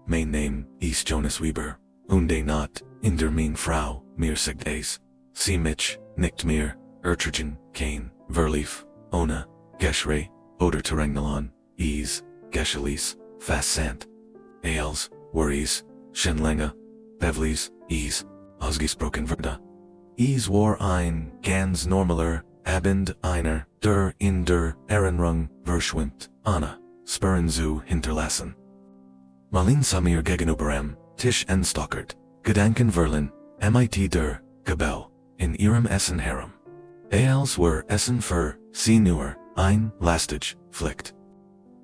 mein Name ist Jonas Weber, und not, in der Meine Frau, mir sagte, sie mich, nicht mehr, ertragen, kein, verlief, ohne, geschrei, oder terrengalon, geschelies, fastsant. Als, worries, schenlange, bevlies, ausgesprochen wurde. War ein, ganz normaler, Abend einer, der in der Erinnerung verschwimmt, Anna, Spuren zu hinterlassen. Malin Samir gegenüberem, Tisch entstockert, Gedanken verlen, mit der, Gebel, in ihrem Essen herum. Als were Essen für, sie nur, ein, lastig, flicht.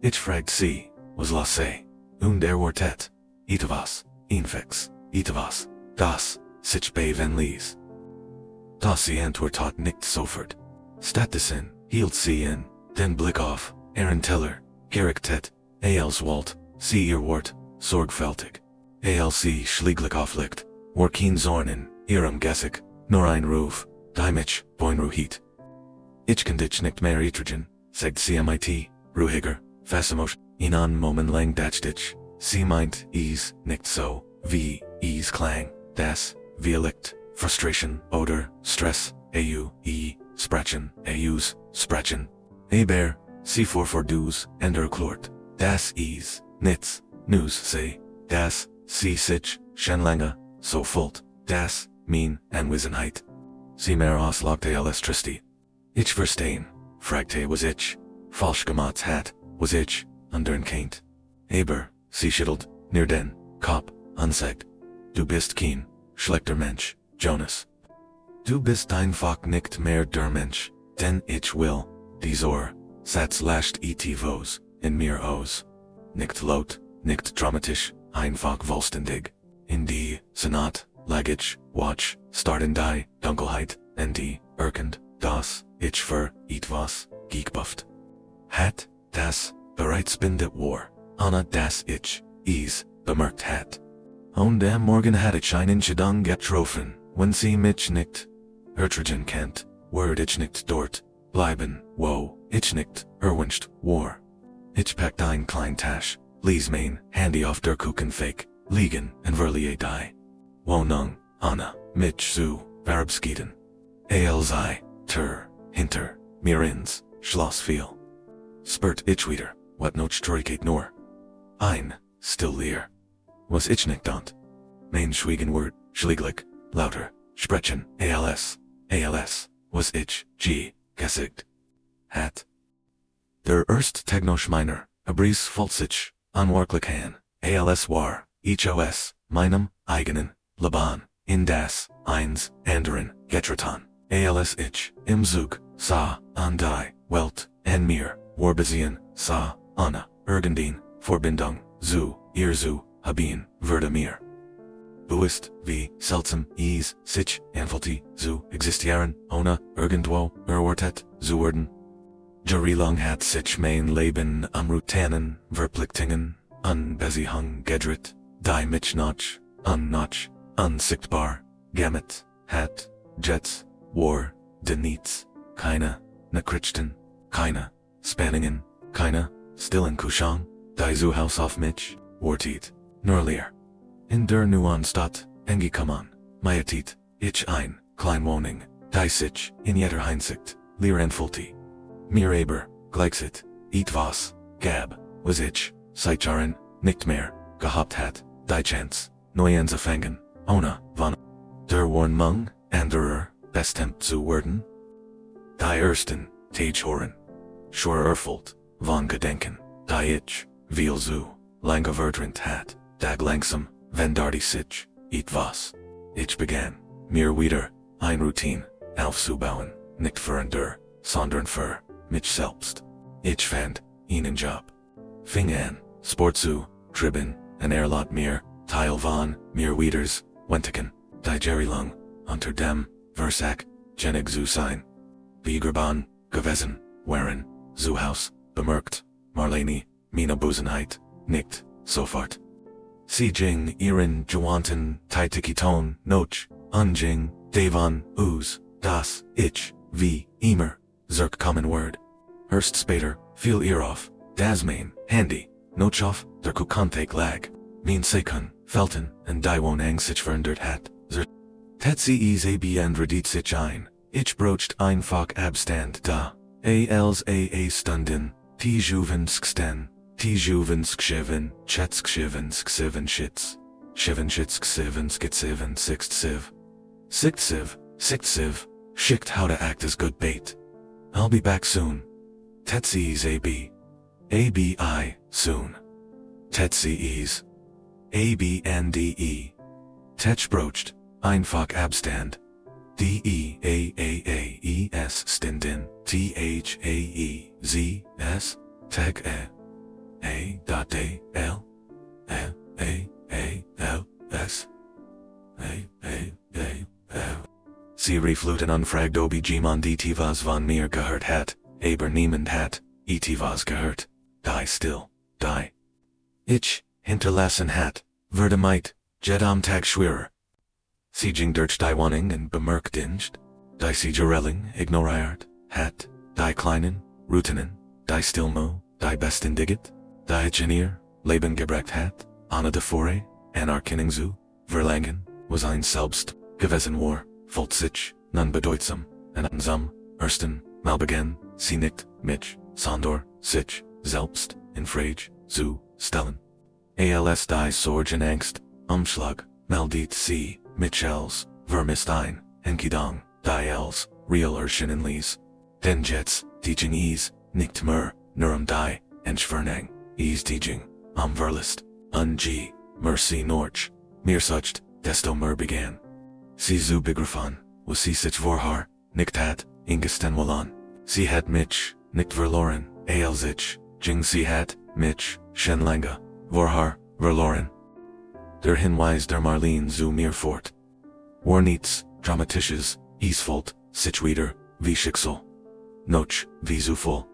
Ich fragt sie, was lasse, und wortet, etwas, infix, etwas, das, sich bevenlies. Das sie antwortet nicht sofort. Stattdessen hielt sie in, den Blick auf, ihren Teller, gerichtet, als wollt, sie ihr Wort, sorgfältig. Als sie schläglich auflegt, war kein Zorn in ihrem Gesicht, nur ein Ruf, die mich beunruhigt. Ich kann dich nicht mehr ertragen, sagt sie mit, ruhiger, fast in einen Moment lang dachte ich, sie meint nicht so, wie klang, das, Dialekt, Frustration oder Stress, sprechen, aber, sie fuhr dus, und erklärt, das nichts, news sei, das, sie sich, schon lange, so fühlt, das, mein Anwesenheit. Sie mehr auslagte alles Tristi. Ich verstehen, fragte was ich, falsch gemacht hat, was ich, andern kennt. Aber, sie schüttelt, near den, Kopf, und sagt, du bist kein, schlechter Mensch, Jonas. Du bist einfach nicht mehr der Mensch, denn ich will, dieser, Satz lascht vos, in mir aus. Nicht laut, nicht dramatisch, einfach vollständig. In die, Senat, lag ich, watch, start in die, Dunkelheit, en die, erkannt, das, ich für, etwas, gekauft. Hat, das, bereits bindet war, Anna das ich, bemerkt hat. Und am Morgen hat ich einen Entscheidung getroffen, wenn sie mich nicht, ertragen kennt, werd ich nicht dort, bleiben, wo, ich nicht, erwünscht, war. Ich packte ein klein Tasch, ließ mein Handy auf der Kuchenfake, liegen, und verlieh die. Wohnung, Anna, mich zu, verabschieden. Als hinter, mir ins, Schloss fiel. Spurt ich wieder, wat noch Treukeit nur. Ein, still leer. Was ich nicht dant. Mein Schwiegenwort, schläglich, lauter, sprechen, als, was ich, gesagt. Hat. Der erst Tegnosch meiner, abries falsich, anwerklich han, als war, ich aus, meinem, eigenen, Laban, in das, eins, anderen, getratan, als ich, im Zug, sah, an die, Welt, en mir, war besehen, sah, Anna, irgendein, Verbindung, zu, ihr zu, haben, würde mir. Bewusst, wie, seltsam, sich, anfältig, zu, existieren, ohne, irgendwo, erwartet, zu werden. Jahrelang hat sich mein Leben am Routinen, Verplichtungen, Unbesiehung gedreht, die mich unsichtbar, gemacht, hat, Jets, war, de nichts, keine, Nachrichten, keine, Spanningen, keine, stillen Kuschang, die zu Haus auf mich, wartet, nur leer. In der neuen Stadt, angekommen, mietet, ich ein, klein Wohnung, die sich, in jeder Hinsicht, leer anfühlte. Mir aber, gleichzeitig, etwas, gab, was ich, seit Jahren, nicht mehr, gehabt hat, die Chance, neu anzufangen, ohne, wann, der Warnung, anderer, bestimmt zu werden. Die ersten, Tage hören, schwer erfüllt, von Gedenken, die ich, viel zu, lange verdrängt hat, dag langsam, veränderte sich, etwas. Ich begann, mir wieder, ein Routine, aufzubauen, nicht für andere, sondern für, mich selbst. Ich fand, einen Job. Fing an, Sport zu, treiben, en lot mir, Teil von, mir Wieders, Wentigen, die Jahrelang, unter dem, Versack, Genig zu sein. Begerban, gewesen, waren, zu Haus, bemerkt, Marlene, meine Busenheit, nicht, sofort. Sie ging ihren Joanten, Tietikiton, Noch, Unjing, Devon, das, ich, wie, immer, zurück kommen word. Erst später, fiel ihr auf, das mein Handy, noch auf, der Kuchenthek lag. Min Sekun, Felton, and Daiwon Ang sich verändert hat. Tetsi is ab and redit sich ein. Ich brocht einfach abstand da. Als stunden, t juvensksten, t juvenskscheven, chetskschevenskseven shits. Schevenschitsksevenskitseven sixt siv, schicked how to act as good bait. I'll be back soon. Tetsi is abi, soon. Tetsi is abnde. Tetsch brocht, einfach abstand. Deaaes stinden, thaezs, teg ls. Sie refluten unfragt ob jemand etwas von mir gehört hat, aber niemand hat etwas gehört. Die still, die. Ich hinterlassen hat, wurde might, jet am Tag schwerer. Sie ging durch die Wohnung und bemerkt nicht, die sie gerelling ignoriert hat, die kleinen Routinen, die stillmo, die besten digit, die Ingenieur, Leben gebracht hat, Anna de Fore, Anarkinning zu, verlangen, was ein selbst gewesen war, volt sich, nun bedeutsam, en langsam, ersten, mal begann, sie nicht, mich, sondor, sich, selbst, in Frage, zu, stellen. Als die Sorge und Angst, Umschlag, meldet sie, Michels, vermisst ein, Enkidang, die els, real erschienenlies. Den jets, teaching nicht mehr, nurum die, Entschwernang, teaching, verlist, g, mercy norch, mir sucht, desto mehr began. Sie zu begriffen, was sie sich vorher, nicht hat, ingesten wollen. Sie hat mich, nicht verloren, sich, ging sie hat, mich, schon lange, vorher, verloren. Der Hinweis der Marlene zu mir fort. War nichts, dramatisches, easvolt, sich wieder, wie Schicksal. Noch, wie Zufall.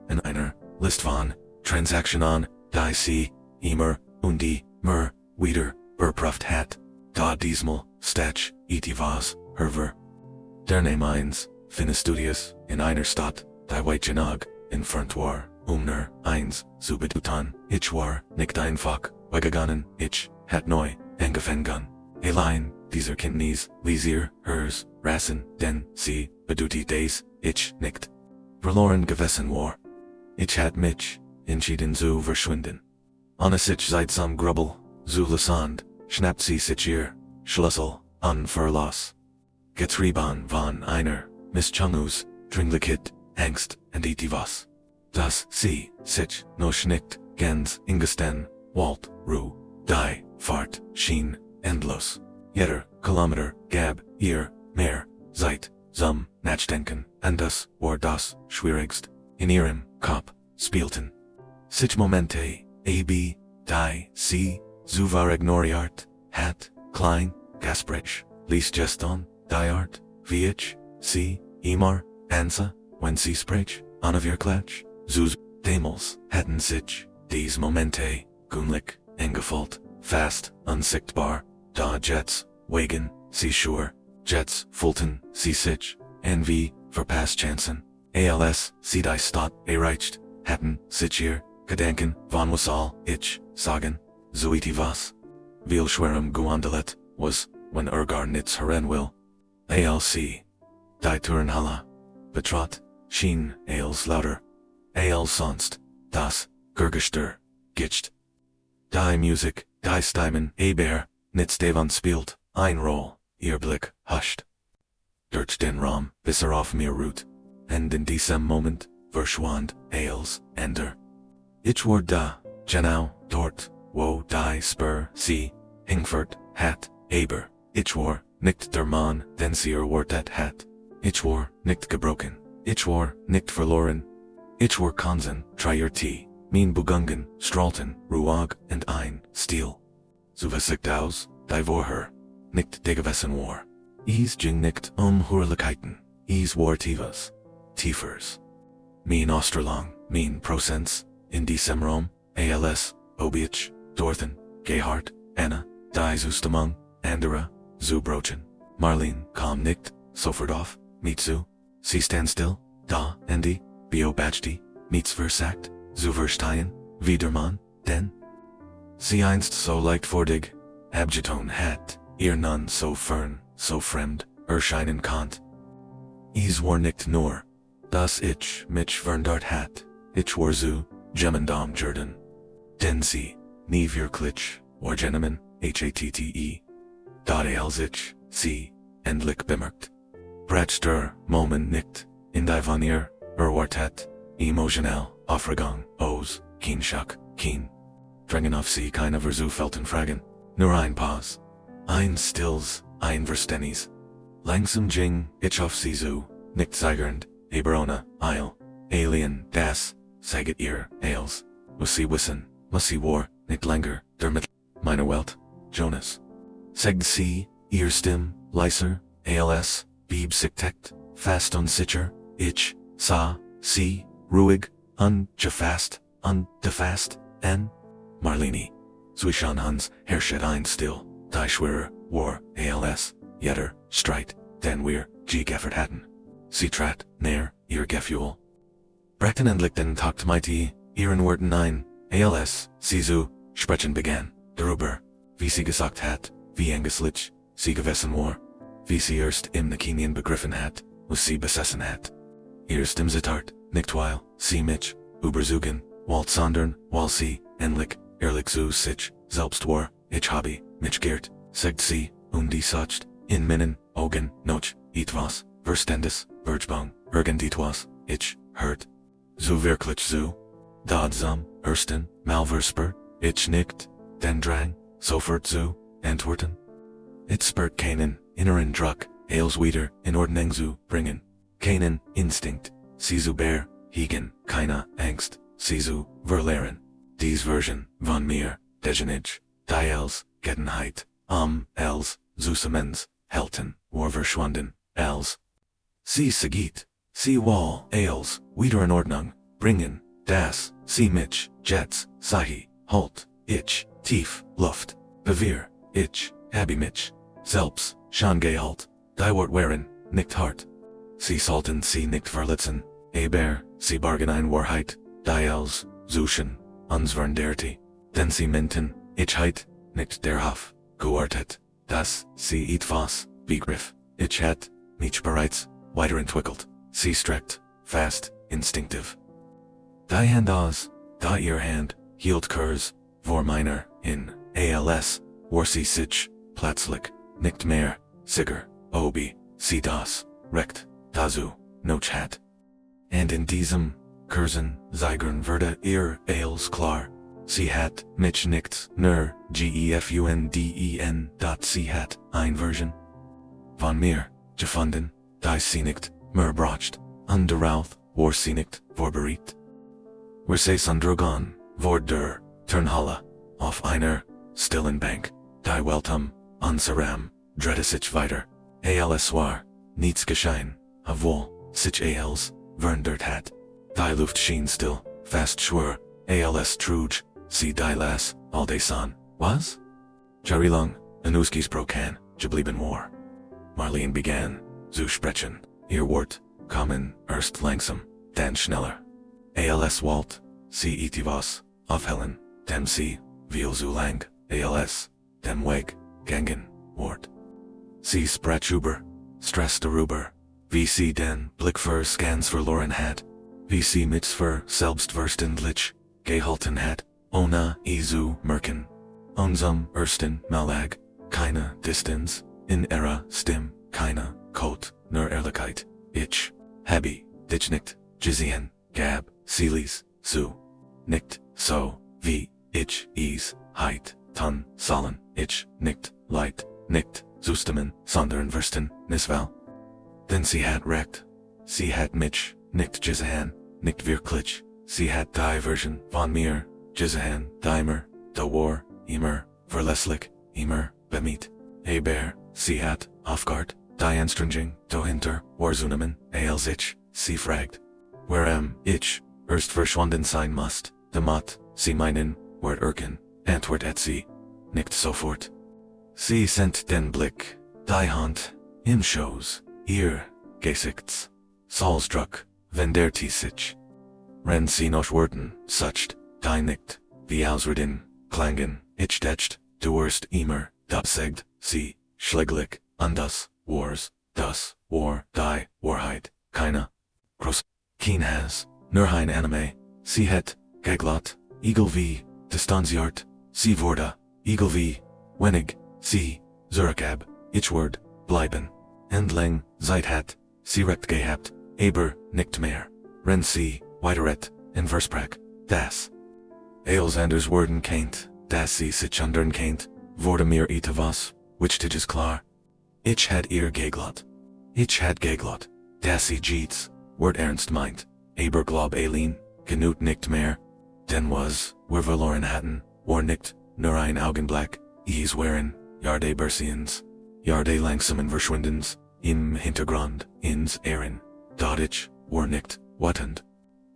In einer, List von, Transaktionen, die sie, immer, und die, mer, wieder, überprüft hat. Da diesmal, stach, etwas, herver. Der Name eins, Studios, in einer Stadt, die Weitgenug, entfernt war, eins, zu bedeuten, ich war, nicht einfach, weggegangen, ich, hat neu, angefangen. Allein, dieser Kenntnis, Visier, hers, Rassen, denn sie, beduti des, ich, nicht. Verloren gewesen war. Ich hat mich, entschieden zu verschwinden. Anna sich seidsam Grubbel, zu lassand, schnappt sie sich ihr, Schlüssel, an Verlass. Getrieben von einer, Misschangus, Dringlichkeit, Angst, und etwas. Das sie, sich, noch nicht, ganz, ingesten, Walt, Ruhe, die, Fahrt, schien, endlos. Jeder, Kilometer, gab, ihr, mehr, Zeit, zum, Nachdenken, und das, war das, schwierigst, in ihrem, Kopf, spielten. Sich Momente, die, sie, zu war ignoriert, hat, klein, gasprich, ließ geston, die Art, wie ich, sie, immer, ansa, wenn sie sprich, Anna virklatsch, zu, demals, hatten sich, dies Momente, gunlich, engefalt, fast, unsichtbar, da Jets, Wagen, sie sure, Jets, Fulton, sie sich, envy, verpasst Chancen, als, sie die Stadt, erreicht, hatten, sich hier, Gedanken, von was all, ich, sagen, so etwas. Viel schwerem gewandelet, was, wenn gar nichts hören will. Alc, die Turnhalle, betrot, schien, als lauter, als sonst, das, Gergester, gicht. Die Musik, die Stimmen, aber, nichts davon spielt, ein Roll, ihr Blick, huscht. Durch den Raum, bis auf mir ruht, und in diesem Moment, verschwand, als, ender. Ich war da, genau, dort, wo die Spur, sie, hingfert, hat, aber, ich war, nicht der Mann, den sie erwartet hat. Ich war, nicht gebrochen, ich war, nicht verloren. Ich war konsen, trierte, min begangen, strahlten, ruhig und ein, still. So was sieht aus, die vorher, nicht der gewesen war. Ging nicht Hurlichkeiten, war tiefers. Min Osterlang, min Prozents, in diesem Raum, als, Obich, Dorthen, Gehart, Anna, die Zustamung, andere, Zubrochen, Marlene, kam nicht, sofort auf, Mitsu, sie stand still, da, Andy, Bio Bachti, Miets versagt, zu verstehen, Wiedermann, denn. sie einst so leicht vordig, abgeton hat, ihr none so fern, so fremd, erscheinen konnt. Es war nicht nur, dass ich mich verändert hat, ich war so, gemendam Jordan. Denn sie, nie wirklich, war Gentleman, HATTE. Da als ich, sie, endlich bemerkt. Bratster, Moment nicht, in die Vanier, hat, emotional, Aufregung, Os, kein Schock, kein. Drängen auf sie keine Versuchfelten fragen, nur ein Pause. Ein Stills, ein Verständnis. Langsam ging, ich auf sie zu, nicht zeigernd, aber ohne Eil. Alien, das, saget ihr, Als. Was sie wissen, was sie war, nicht länger, der mit Meine Welt, Jonas. Sagt sie, ihr Stimm, leiser, als, beabsichtigt, fast und sicher, ich, sah, sie, ruhig, ungefasst, ungefasst, Marlene. Zwischen Hans herrscht ein Still, die Schwere, war, als, jeder, Streit, den wir, gegaffert hatten. Sie trat, näher, ihr Gefühl. Brachten endlich den Takt mighty, ihren Worten ein, als, sie zu, sprechen begann, darüber, wie sie gesagt hat, wie ängstlich, sie gewesen war, wie sie erst im Nekinien begriffen hat, was sie besessen hat. Erst im Zittert, nicht weil, sie mich, übersuchen, sondern, weil sie, endlich, ehrlich zu sich, selbst war, ich habe, mich geehrt, sagt sie, die sagt, in meinen Augen, noch, etwas, Verständnis, Vergebung, irgendetwas, ich, hört. So wirklich so. Dadsam, ersten, Malversper, ich nicht, den Drang, sofort so, antworten. Ich spürt keinen, inneren Druck, als wieder, in Ordnung zu bringen. Keinen, Instinkt, sie zu bear, hegen, keine Angst, sie zu verlieren. Dies Version, von mir, degenage, die als, Gettenheit, als, Zusamens, helten, war verschwanden, als. Sie sagte, sie wall, als, wieder in Ordnung, bringen, das, sie mich, jets, sahi, halt, ich, tief, Luft, bewehr, ich, habe mich, selbst, schon gehalt, die Wort wären, nicht hart. Sie sollten sie nicht verletzen, aber, sie bargen ein Wahrheit, die als, suchen, uns veränderte, denn sie meinten, ich heit, nicht darauf, gewartet, dass sie etwas, begriff, ich hat, mich bereits, weiterentwickelt, sie streckt, fast, instinktiv. Die Hand aus, da ihr Hand, hielt Kurs, vor meiner, in, als, war sie sich, plötzlich, nicht mehr, sicher, obi, sie das, recht, dazu, noch hat. Und in diesem, Kursen, zeigern würde ihr, als klar, sie hat, mich nicht, nur, gefunden, dat sie hat, ein Version. Von mir, gefunden, die sie nicht, mehr bracht, darauf, war sie nicht, vorbereitet. Wir ses undergone, vor der, Turnhalle, auf einer, stillen Bank, die Weltum, unseram, drehte sich weiter, als war, nichts geschehen, obwohl, sich als, verändert hat. Die Luft schien still, fast schwer, als trug, sie die las, all day son, was? Jahrelang, en ausgesprochen, geblieben war. Marlene begann, zu sprechen, ihr Wort, kommen, erst langsam, dann schneller. Als Walt, sie etwas, aufhellen, dem sie, viel zu lang, als, dem Weg, gangen, Wort. Sie sprach über, stress darüber, wie sie den Blick für Scans verloren hat, wie sie mit für selbstverständlich, gehalten hat, ohne zu merken. Unserem ersten Malag, keine Distanz, in ihrer Stimme, keine Code, nur Ehrlichkeit, ich, habe, dich nicht, gesehen, gab, Silis, zu. Nicht, so, wie, ich, heit, tan, sollen, ich, nicht, leid, nicht, zustimmen, sondern verstehen, niswel. Denn sie hat recht. Sie hat mich, nicht gesehen, nicht wirklich. Sie hat die Version von mir, gesehen, immer, da war, immer, verlässlich, immer, bemüht. Aber, sie hat, aufgehört, die Anstrengung, dahinter, war zunehmen, als ich, sie fragt. Warum, ich, erst verschwunden sein musst, damit, sie meinen, Wort erken, antwortet sie, nicht sofort. Sie sendet den Blick, die Hand, im Schoß, ihr, Gesichts, Salzdruck, veränderte sich. Wenn sie noch Worten, sucht, die nicht, wie ausreden, klangen, ich detcht, du wirst immer, dubsegd, sie, schläglich, anders, wars, das, war, die, Wahrheit, keine, groß, keen has, nur ein Anime, sie het, geglot, eagle wie, distanziert, sie wurde, eagle wie, wenig, sie, zurückab, ich word, bleiben, endling, seit hat, sie recht gehabt, aber, nicht mehr, ren sie, weiteret, in versprach, das. Anders worden keint, das sie sich andern keint, wurde mir etwas, which tiges klar. Ich had geglot. Ich had geglot, das sie jeets, word ernst meint, aber glob alien, genut nicht mehr, denn was, wir verloren hatten, war nicht, nur ein Augenblick, es waren, Jahre Bersiens, Jahre langsamen Verschwindens, im Hintergrund, ins Ehren, dort ich, war nicht, wattend.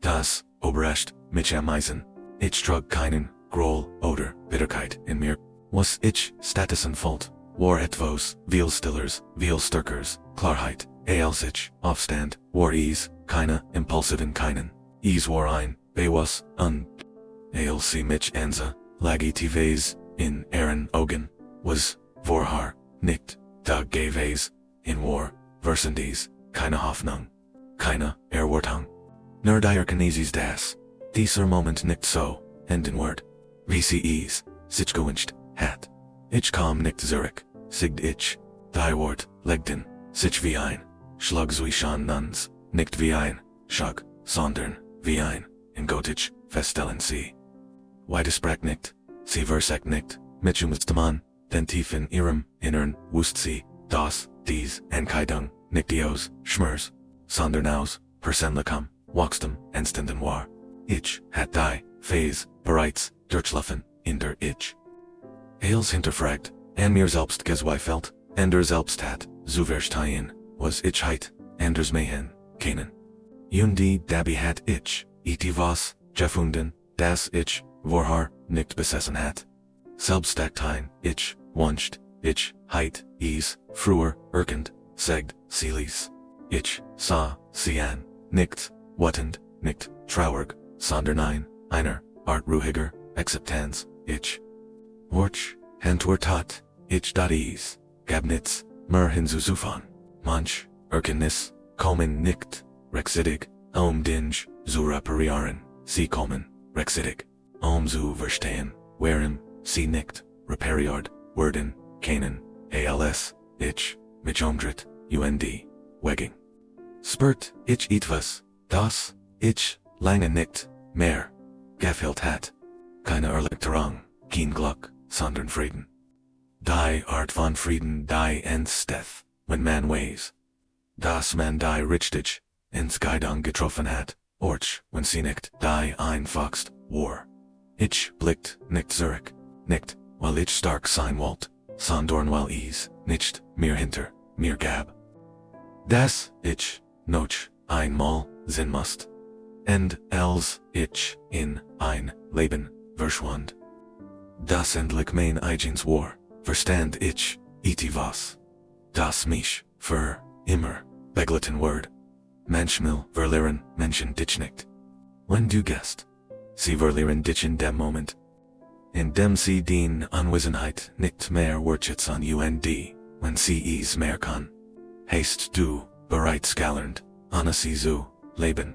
Das, Oberrecht, mich am Eisen, ich trug keinen, Groll, oder, Bitterkeit in mir, was ich, Statusen fault, war etwas, viel stillers, viel stärkers, Klarheit, als ich, Aufstand, war keine, impulsiven keinen, war ein, was, als mich ansa, lagitives, in Ehren Augen, was, vorher, nicht, da geves, in war, versendies, keine Hoffnung, keine, Erwartung. Nur dir Chineses das, dieser Moment nicht so, enden word, wie sie sich gewünscht, hat. Ich kam nicht zurück, sigd ich, die Wort, legten, sich wie ein, schlag zwischen uns, nicht wie ein, schlag, sondern, wie ein, in Gotich, feststellen sie. Widersprach nicht, sie versagt nicht, mit Mann, denn tief in ihrem Innern wusst sie, das, dies, Entscheidung, nicht dios, schmers, sondern aus, Persönlichkeit, Wachstum, entstanden war. Ich, hat die, Phase, bereits, durchlaufen, in der Ich. Als hinterfragt, an mir selbst gezweifelt, der selbst hat, zu verstehen, was ich heit, anders mehen, kennen. Und dabei hat ich, etwas, gefunden, das ich, vorher, nicht besessen hat. Selbst ein, ich, wünscht, ich, heit, früher, erkannt, sagt, sie ließ. Ich, sah, sie an, nicht, wattend, nicht, traurig, sondern einer, art ruhiger, Akzeptanz, ich. Wurch, Hantwortat, ich dat gab nits, mer hinzuzufahren, manch, Erkenntnis, kommen nicht, rexidig, dinge, zu reparieren, sie kommen, rexidig, zu verstehen, während, sie nicht, repariert, werden, kennen, als, ich, mich und, wegging. Spurt, ich etwas, das, ich, lange nicht, mehr, gefehlt hat. Keine Erleichterung, kein Glück, sondern Frieden. Die Art von Frieden, die entsteht, wenn man weiß, dass man die richtig, Entscheidung getroffen hat, orch, wenn sie nicht, die einfachst, war. Ich blickt nicht zurück, nicht, weil ich stark sein wollte, sondern weil nicht, mir hinter, mir gab. Das, ich, noch, einmal, sinn musst. Und als ich, in, ein, Leben, verschwand. Das endlich mein eigens war, verstand ich, etwas. Das mich, für, immer, begleiten word. Manchmal verlieren Menschen dich nicht. Wenn du gehst, sie verlieren dich in dem Moment. In dem sie den Anwesenheit nicht mehr wertschätzen und, wenn sie mehr kann. Hast du, bereits gelernt, sie zu, leben.